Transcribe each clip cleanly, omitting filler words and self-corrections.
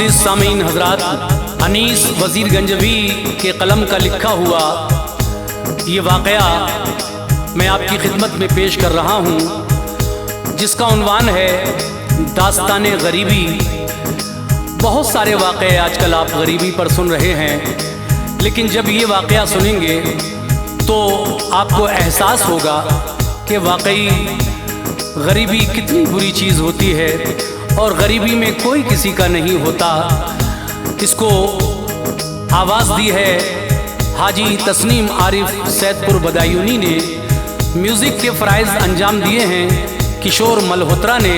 मुअज़्ज़िज़ सामीन हज़रात, अनीस वज़ीर गंजवी के कलम का लिखा हुआ ये वाक़या मैं आपकी खिदमत में पेश कर रहा हूँ, जिसका उन्वान है दास्ताने गरीबी। बहुत सारे वाक़े आजकल आप गरीबी पर सुन रहे हैं, लेकिन जब ये वाक़या सुनेंगे तो आपको एहसास होगा कि वाकई गरीबी कितनी बुरी चीज़ होती है और गरीबी में कोई किसी का नहीं होता। इसको आवाज़ दी है हाजी तस्नीम आरिफ सैदपुर बदायूनी ने, म्यूज़िक के फ़राइज़ अंजाम दिए हैं किशोर मल्होत्रा ने,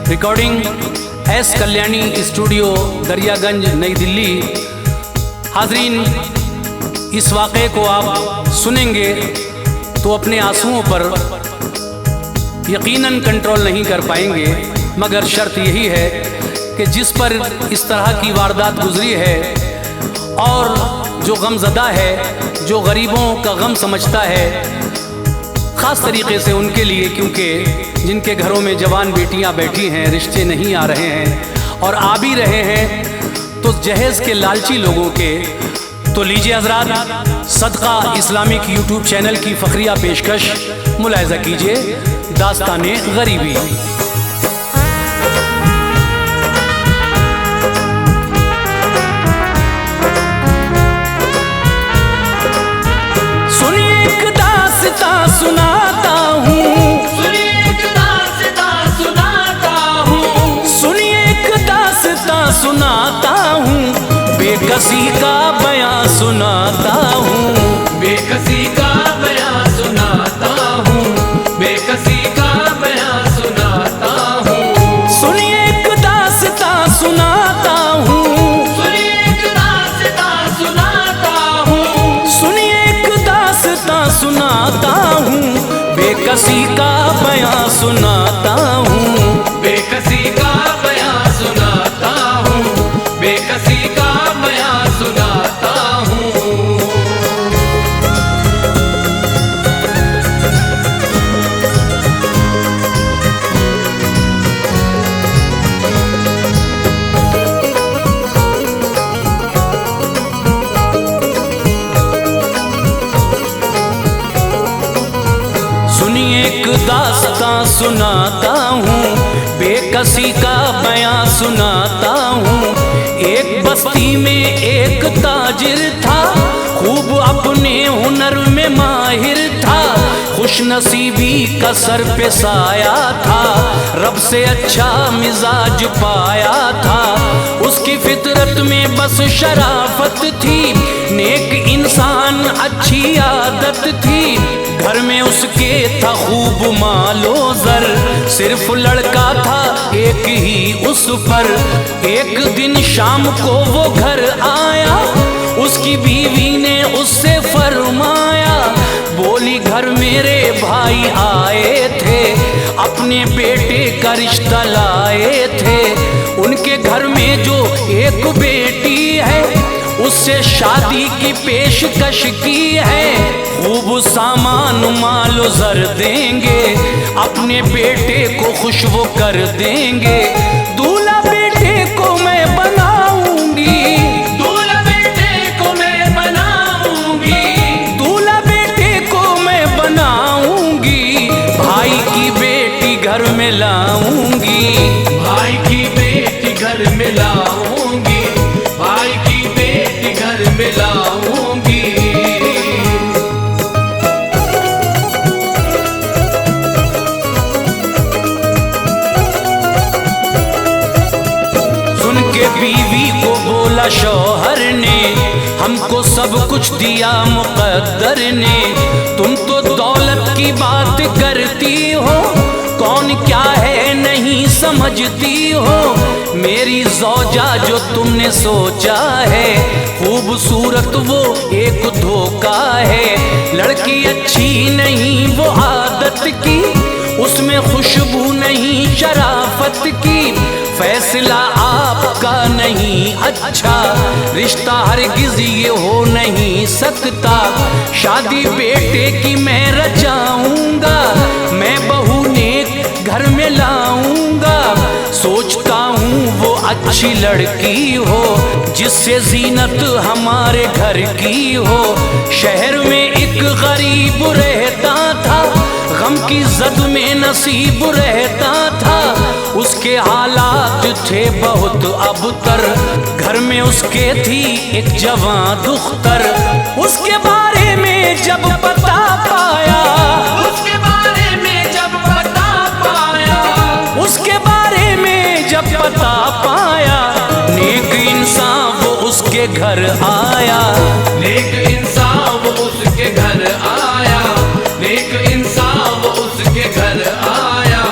recording S Kalyani studio Daryaganj नई दिल्ली। हाज़रीन, इस वाक़े को आप सुनेंगे तो अपने आंसुओं पर यकीनन कंट्रोल नहीं कर पाएंगे, मगर शर्त यही है कि जिस पर इस तरह की वारदात गुजरी है और जो गमज़दा है, जो गरीबों का गम समझता है, ख़ास तरीके से उनके लिए, क्योंकि जिनके घरों में जवान बेटियां बैठी हैं, रिश्ते नहीं आ रहे हैं और आ भी रहे हैं तो जहेज़ के लालची लोगों के। तो लीजिए हज़रात, सदका इस्लामिक यूट्यूब चैनल की फ़खरिया पेशकश मुलाहिज़ा कीजिए, दास्ताने गरीबी। सुनिए एक दास्तां सुनाता हूँ, सुनिए एक दास्तां सुनाता हूँ, सुनिए एक दास्तां सुनाता हूँ, बेकसी का बयां सुनाता हूँ, बेकसी का बयां सुनाता हूँ, बेकसी का बयां सुनाता हूँ। सुनिए एक दास्तां सुनाता हूँ, सुनिए एक दास्तां सुनाता हूँ, सुनिए एक दास्तां सुनाता हूँ, बेकसी का बयां सुनाता हूँ, बेकसी का बयां सुनाता हूँ, बेकसी का बयां सुनाता हूँ। सुनिए एक दास्तां सुनाता हूँ, बेकसी का बयां सुनाता हूँ। एक बस्ती में एक ताजिर था, खूब अपने हुनर में माहिर था, खुश नसीबी का सर पे साया था, रब से अच्छा मिजाज पाया था। उसकी फितरत में बस शराफत थी, नेक इंसान अच्छी आदत थी, घर में उसके था खूब मालो ज़र, सिर्फ लड़का था एक ही उस पर। एक दिन शाम को वो घर आया, उसकी बीवी ने उससे फरमाया, बोली घर मेरे भाई आए थे, अपने बेटे का रिश्ता लाए थे, उनके घर में जो एक बेटी है उससे शादी की पेशकश की है, खूब सामान मालो ज़र देंगे, अपने बेटे को खुश वो कर देंगे, दूल्हा बेटे को मैं बनाऊंगी, दूल्हा बेटे को मैं बनाऊंगी, दूल्हा बेटे को मैं बनाऊंगी, भाई की बेटी घर में लाऊंगी, भाई की बेटी घर में लाऊंगी, भाई की बेटी घर में लाऊंगी। सुन के बीवी को बोला शौहर ने, हमको सब कुछ दिया मुकद्दर ने, तुम तो दौलत की बात करती हो, कौन क्या है नहीं समझती हो, मेरी ज़ौजा जो तुमने सोचा है, खूबसूरत वो एक धोखा है, लड़की अच्छी नहीं वो आदत की, उसमें खुशबू नहीं शराफत की, फैसला आपका नहीं अच्छा, रिश्ता हरगिज़ ये हो नहीं सकता, शादी बेटे की मैं रचाऊंगा, मैं बहू नेक घर में लाऊंगा, सोचता हूँ वो अच्छी लड़की हो, जिससे जीनत हमारे घर की हो। शहर में एक गरीब रहता था, गम की जद में नसीब रहता था। उसके हालात थे बहुत अबतर, घर में उसके थी एक जवान दुख्तर। उसके बारे में जब पता पाया, उसके बारे में जब पता पाया, उसके बारे में जब पता पाया, नेक इंसान वो उसके घर आया। नेक इंसान वो उसके घर आया, नेक इंसान वो उसके घर आया।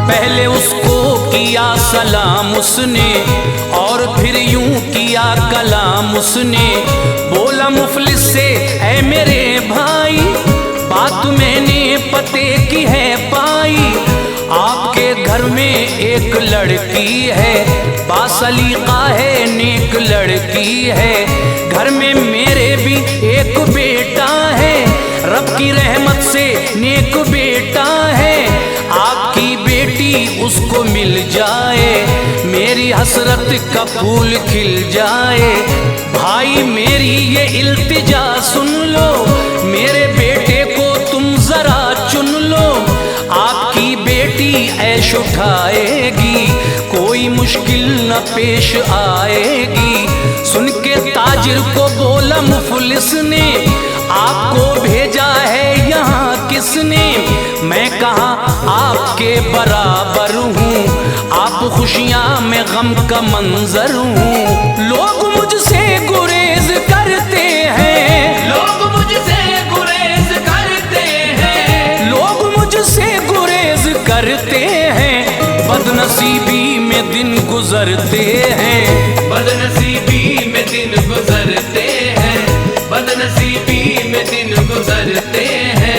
पहले उसको किया सलाम उसने, और फिर यूं किया कलाम उसने। बोला मुफलिस से ऐ मेरे भाई, बात मैंने पते की है पाई। आपके घर में एक लड़की है, बासलीका है, नेक लड़की है। घर में मेरे भी एक बेटा है, रब की रहमत से नेक बेटा है। आपकी बेटी उसको मिल जाए, मेरी हसरत का फूल खिल जाए। भाई मेरी ये इल्तिजा सुन लो, मेरे बेटे को तुम जरा चुन लो। आपकी बेटी ऐश उठाएगी, कोई मुश्किल न पेश आएगी। सुन के ताजिर को बोला मुफलिस ने, आपको भेजा है यहाँ किसने? मैं कहा आपके बराबर हूँ, आप खुशियाँ में गम का मंजर हूँ। लोग मुझसे गुरेज करते हैं, लोग मुझसे गुरेज करते हैं, लोग मुझसे गुरेज करते हैं। बदनसीबी में दिन गुजरते हैं, बदनसीबी में दिन गुजरते हैं, बदनसीबी में दिन गुजरते हैं।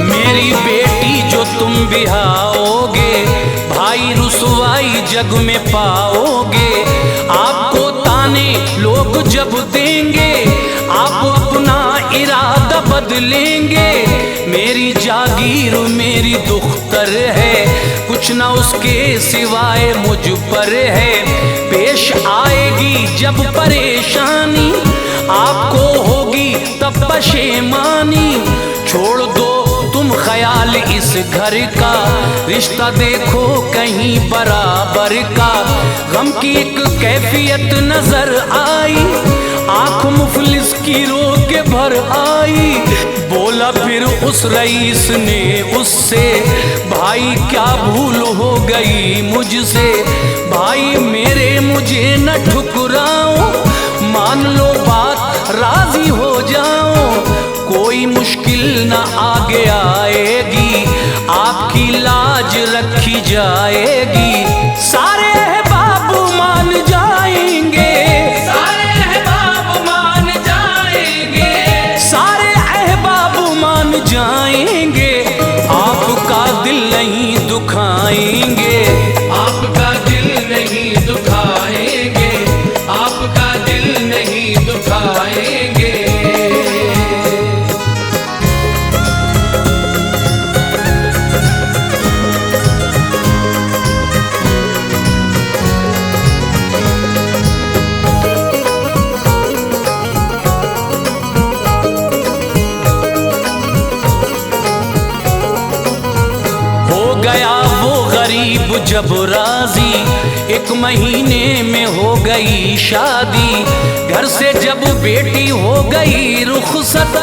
मेरी बेटी जो तुम बिहाओगे, भाई रुसवाई जग में पाओगे। आपको ताने लोग जब देंगे, आप अपना इरादा बदलेंगे। मेरी जागीर मेरी दुख्तर है, कुछ ना उसके सिवाय मुझ पर है। पेश आएगी जब परेशानी, आपको होगी तब पशेमानी। छोड़ दो तुम ख्याल इस घर का, रिश्ता देखो कहीं बराबर का। गम की एक कैफियत नजर आई, आंख मुफलिस की रो के भर आई। बोला फिर उस रईस ने उससे, भाई क्या भूल हो गई मुझसे। भाई मेरे मुझे न ठुकराओ, मान लो बात राजी हो जाओ। कोई मुश्किल न आगे आएगी, आपकी लाज रखी जाएगी। सारे अहबाब मान जाएंगे, सारे अहबाब मान जाएंगे, सारे अहबाब मान जाएंगे। आपका दिल नहीं दुखाएंगे, आपका दिल नहीं दुखाएंगे, आपका दिल नहीं दुखाएंगे। जब राजी, एक महीने में हो गई शादी। घर से जब बेटी हो गई रुखसत,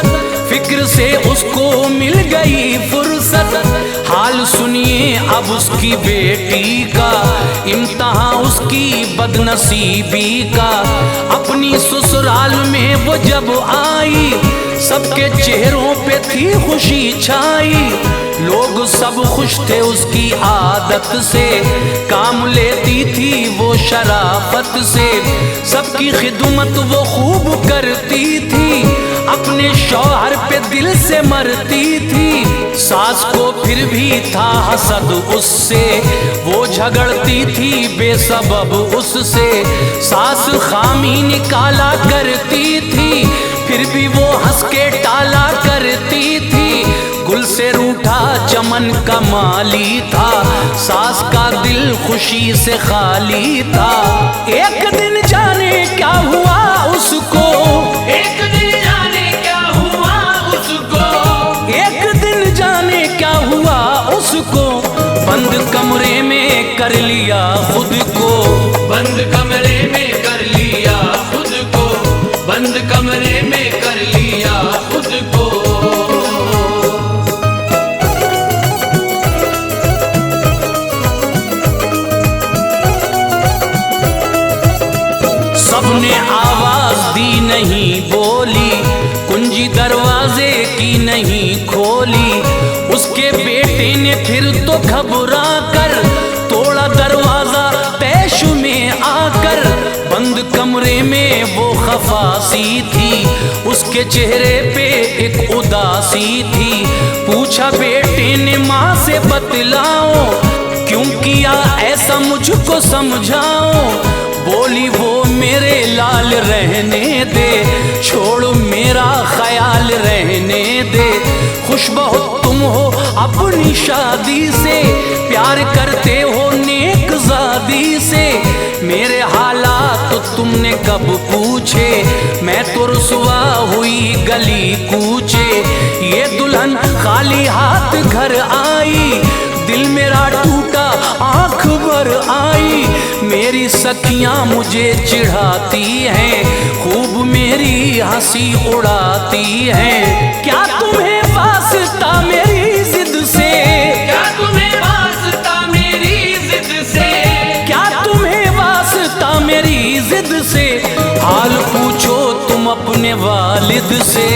फिक्र से उसको मिल गई फुर्सत। हाल सुनिए अब उसकी बेटी का, इम्तिहान उसकी बदनसीबी का। अपनी ससुराल में वो जब आई, सबके चेहरों पे थी खुशी छाई, लोग सब खुश थे उसकी आदत से, काम लेती थी वो शराफत से, सबकी खिदमत वो खूब करती थी, अपने शौहर पे दिल से मरती थी। सास को फिर भी था हसद उससे, वो झगड़ती थी बेसबब उससे, सास खामी निकाला करती थी, फिर भी वो हंस के टाला करती थी। गुल से रूठा चमन का माली था, सास का दिल खुशी से खाली था। एक दिन जाने क्या हुआ उसको, एक दिन जाने क्या हुआ उसको, एक दिन जाने क्या हुआ उसको, बंद कमरे में कर लिया खुद को, बंद कमरे में कर लिया खुद को, बंद कमरे में कर लिया खुद को। सबने आवाज दी नहीं बोली, कुंजी दरवाजे की नहीं खोली, उसके बेटे ने फिर तो घबरा कर तोड़ा दरवाजा तैश में आकर, बंद कमरे में वो खफासी थी, उसके चेहरे पे एक उदासी थी। पूछा बेटे ने माँ से बतलाओ, क्यों किया ऐसा मुझको समझाओ, बोली वो मेरे लाल रहने दे, छोड़ मेरा ख्याल रहने दे, खुश बहुत तुम हो अपनी शादी से, प्यार करते हो नेक ज़ादी से, मेरे हालात तो तुमने कब पूछे, मैं तो रुसवा हुई गली कूचे, ये दुल्हन खाली हाथ घर आई, दिल मेरा टूटा आंख भर आई, मेरी सखियां मुझे चिढ़ाती हैं, खूब मेरी हंसी उड़ाती हैं। क्या तुम्हें वास्ता मेरी जिद से, क्या तुम्हें वास्ता मेरी जिद से, क्या तुम्हें वास्ता मेरी जिद से, हाल पूछो तुम अपने वालिद से,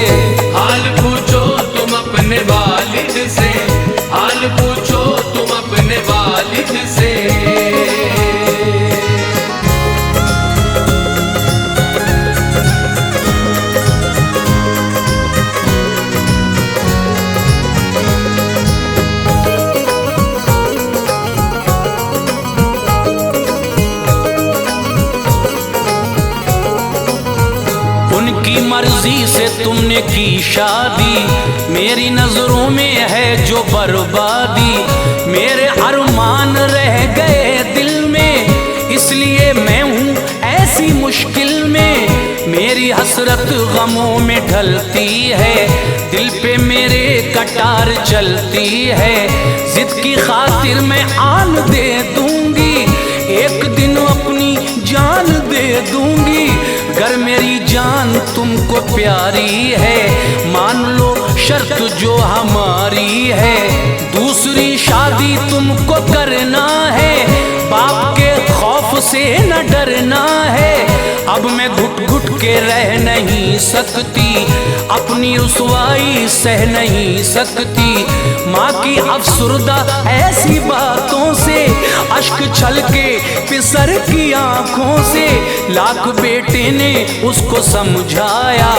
हाल पूछो तुम अपने वालिद से, हाल पूछो तुम अपने वालिद से। उनकी मर्जी से तुमने की शादी, मेरी नजरों में है जो बर्बादी, मेरे अरमान रह गए दिल में, इसलिए मैं हूँ ऐसी मुश्किल में, मेरी हसरत गमों में ढलती है, दिल पे मेरे कटार चलती है, जिद की खातिर मैं आन दे दूंगी, एक दिन अपनी जान दे दूंगी, अगर मेरी जान तुमको प्यारी है, मान लो शर्त जो हमारी है, दूसरी शादी तुमको करना है, बाप के खौफ से न डरना है, अब मैं घुट घुट के रह नहीं सकती, अपनी रुसवाई सह नहीं सकती, माँ की अफसुर्दा ऐसी बातों से, अश्क छलके पिसर की आंखों से, लाख बेटे ने उसको समझाया,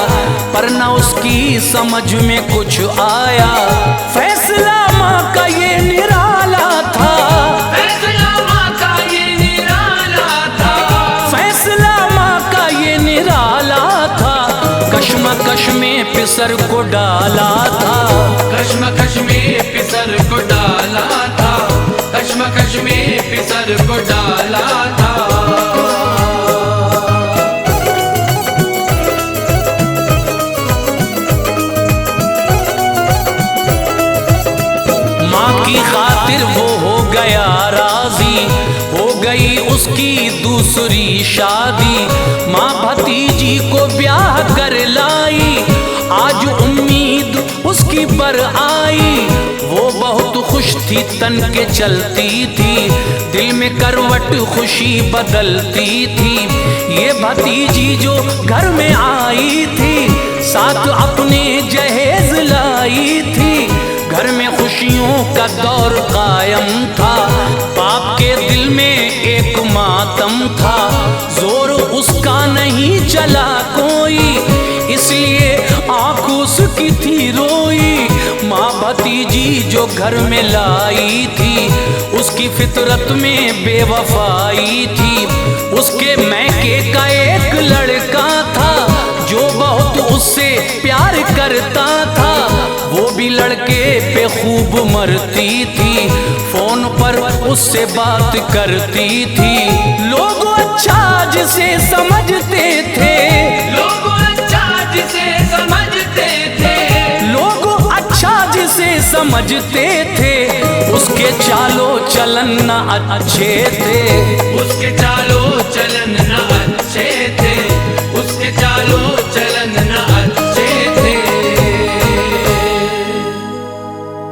पर न उसकी समझ में कुछ आया, फैसला माँ का ये निराला था, फैसला माँ का ये निराला था, फैसला माँ का ये निराला था, कश्मकश में पिसर को डाला था, कश्मकश में पिसर को डाला था, कश्मकश में पिसर को डाला था। माँ की खातिर वो हो गया राजी, हो गई उसकी दूसरी शादी, माँ भतीजी को ब्याह कर लाई, आज उम्मीद उसकी बर आई, वो बहुत खुश थी तन के चलती थी, दिल में करवट खुशी बदलती थी, ये भतीजी जो घर में आई थी, साथ अपने का दौर कायम था, बाप के दिल में एक मातम था, जोर उसका नहीं चला कोई, इसलिए आँख उसकी थी रोई। माँ भतीजी जो घर में लाई थी, उसकी फितरत में बेवफाई थी। उसके मैके का एक लड़का था, जो बहुत उससे प्यार करता था, वो भी लड़के पे खूब मरती थी, फोन पर उससे बात करती थी। लोग अच्छा जिसे समझते थे, लोग अच्छा जिसे समझते थे, लोग अच्छा जिसे समझते थे, उसके चालो चलन न अच्छे थे, उसके चालो चलन न अच्छे थे, उसके चालो